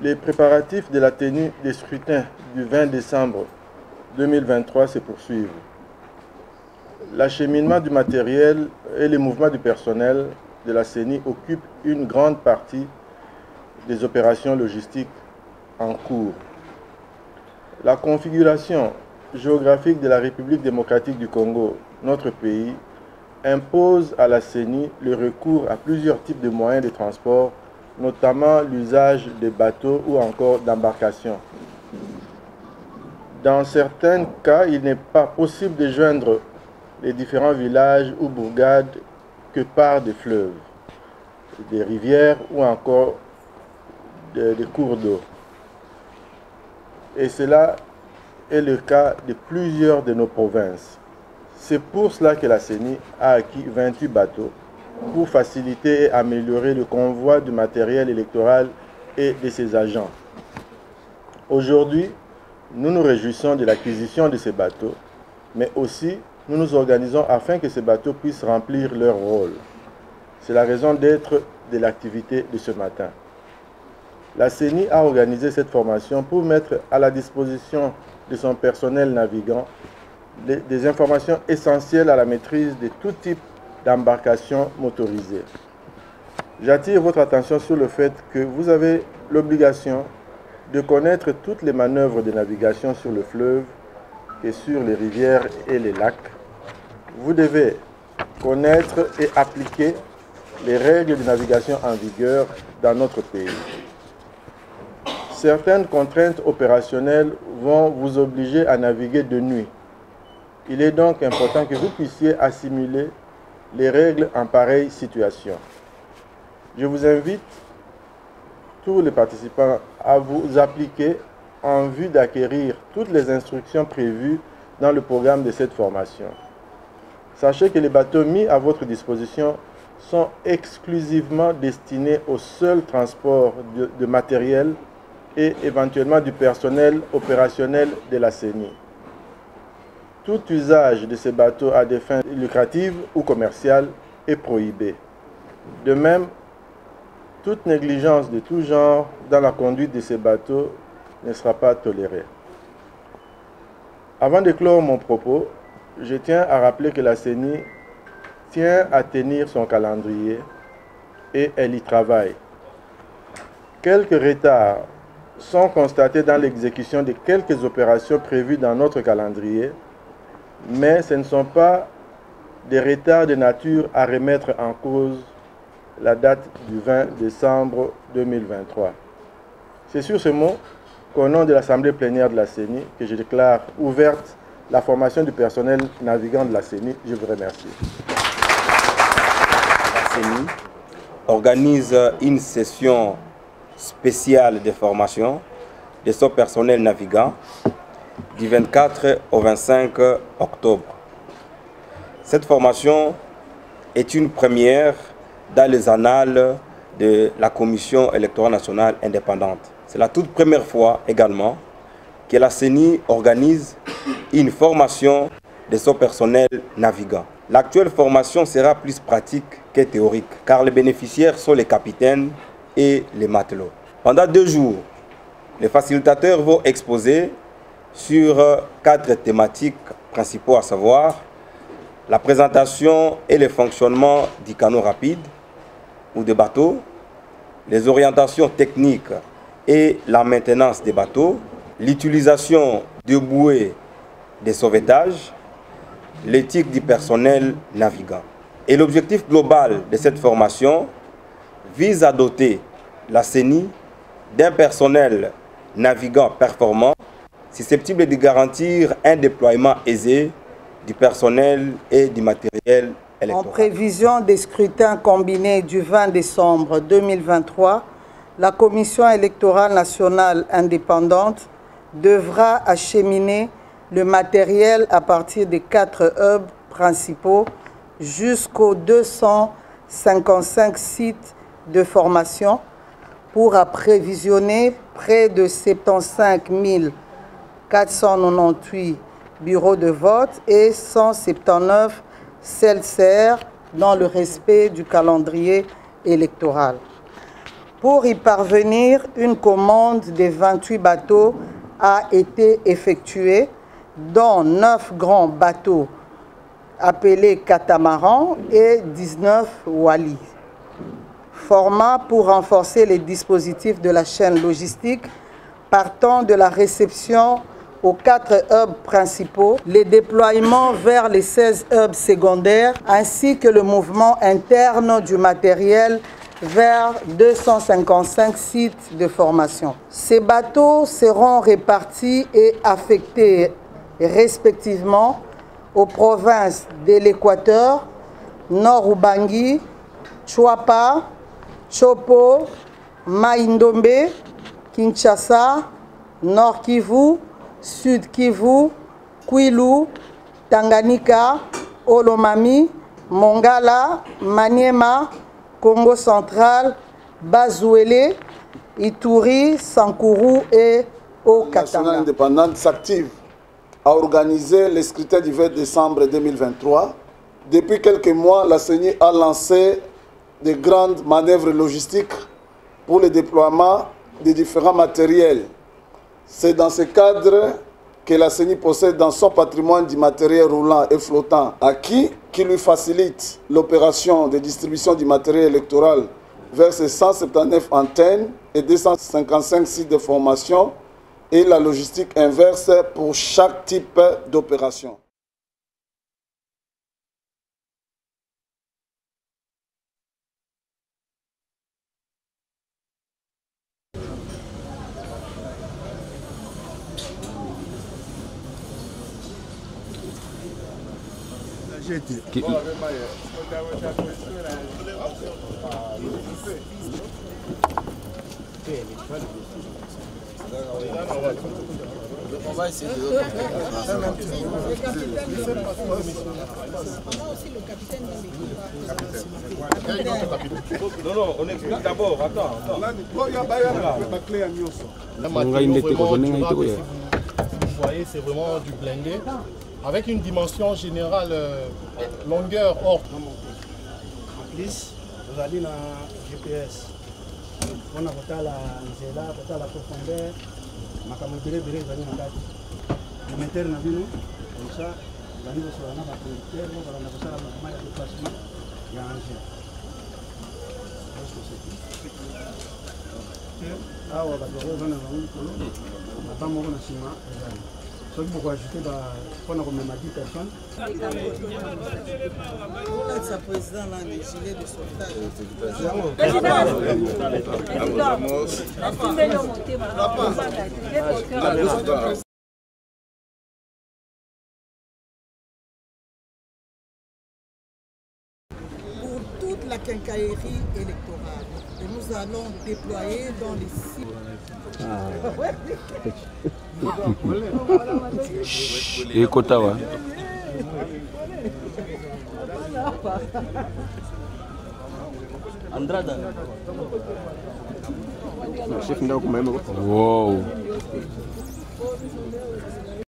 Les préparatifs de la tenue des scrutins du 20 décembre 2023 se poursuivent. L'acheminement du matériel et les mouvements du personnel de la CENI occupent une grande partie des opérations logistiques en cours. La configuration géographique de la République démocratique du Congo, notre pays, impose à la CENI le recours à plusieurs types de moyens de transport, notamment l'usage de bateaux ou encore d'embarcations. Dans certains cas, il n'est pas possible de joindre les différents villages ou bourgades que par des fleuves, des rivières ou encore des cours d'eau. Et cela est le cas de plusieurs de nos provinces. C'est pour cela que la CENI a acquis 28 bateaux pour faciliter et améliorer le convoi du matériel électoral et de ses agents. Aujourd'hui, nous nous réjouissons de l'acquisition de ces bateaux, mais aussi nous nous organisons afin que ces bateaux puissent remplir leur rôle. C'est la raison d'être de l'activité de ce matin. La CENI a organisé cette formation pour mettre à la disposition de son personnel navigant des informations essentielles à la maîtrise de tout type d'embarcation motorisée. J'attire votre attention sur le fait que vous avez l'obligation de connaître toutes les manœuvres de navigation sur le fleuve et sur les rivières et les lacs. Vous devez connaître et appliquer les règles de navigation en vigueur dans notre pays. Certaines contraintes opérationnelles vont vous obliger à naviguer de nuit. Il est donc important que vous puissiez assimiler les règles en pareille situation. Je vous invite, tous les participants, à vous appliquer en vue d'acquérir toutes les instructions prévues dans le programme de cette formation. Sachez que les bateaux mis à votre disposition sont exclusivement destinés au seul transport de matériel et éventuellement du personnel opérationnel de la CENI. Tout usage de ces bateaux à des fins lucratives ou commerciales est prohibé. De même, toute négligence de tout genre dans la conduite de ces bateaux ne sera pas tolérée. Avant de clore mon propos, je tiens à rappeler que la CENI tient à tenir son calendrier et elle y travaille. Quelques retards sont constatés dans l'exécution de quelques opérations prévues dans notre calendrier, mais ce ne sont pas des retards de nature à remettre en cause la date du 20 décembre 2023. C'est sur ce mot qu'au nom de l'Assemblée plénière de la CENI, que je déclare ouverte la formation du personnel navigant de la CENI. Je vous remercie. La CENI organise une session spéciale de formation de son personnel navigant du 24 au 25 octobre. Cette formation est une première dans les annales de la Commission électorale nationale indépendante. C'est la toute première fois également que la CENI organise une formation de son personnel navigant. L'actuelle formation sera plus pratique que théorique, car les bénéficiaires sont les capitaines et les matelots. Pendant 2 jours, les facilitateurs vont exposer sur 4 thématiques principaux, à savoir la présentation et le fonctionnement du canot rapide ou de bateau, les orientations techniques et la maintenance des bateaux, l'utilisation de bouées de sauvetage, l'éthique du personnel navigant. Et l'objectif global de cette formation vise à doter la CENI d'un personnel navigant performant, susceptible de garantir un déploiement aisé du personnel et du matériel électoral. En prévision des scrutins combinés du 20 décembre 2023, la Commission électorale nationale indépendante devra acheminer le matériel à partir des 4 hubs principaux jusqu'aux 255 sites de formation pour apprévisionner près de 75 498 bureaux de vote et 179 CELSER dans le respect du calendrier électoral. Pour y parvenir, une commande de 28 bateaux a été effectuée, dont 9 grands bateaux appelés catamarans et 19 wali. Format pour renforcer les dispositifs de la chaîne logistique partant de la réception aux 4 hubs principaux, les déploiements vers les 16 hubs secondaires ainsi que le mouvement interne du matériel vers 255 sites de formation. Ces bateaux seront répartis et affectés respectivement aux provinces de l'Équateur, Nord-Ubangi, Chouapa, Chopo, Maïndombe, Kinshasa, Nord Kivu, Sud Kivu, Kwilu, Tanganyika, Olomami, Mongala, Maniema, Congo central, Bazouélé, Ituri, Sankourou et au Katanga. La nationale indépendante s'active à organiser les scrutins du 20 décembre 2023. Depuis quelques mois, la CENI a lancé de grandes manœuvres logistiques pour le déploiement des différents matériels. C'est dans ce cadre que la CENI possède dans son patrimoine du matériel roulant et flottant acquis qui lui facilite l'opération de distribution du matériel électoral vers ses 179 antennes et 255 sites de formation et la logistique inverse pour chaque type d'opération. On va essayer de Non, on explique d'abord. Attends. Vous voyez, c'est vraiment du blindé avec une dimension générale longueur hors. En plus, vous allez dans GPS. On a la profondeur. Ceux qui vont ajouter on a même 10 personnes. Sa président là, les gilets de sauvetage. Pour toute la quincaillerie électorale, et nous allons déployer dans les sites. Et Kotawa. Andrada. Wow.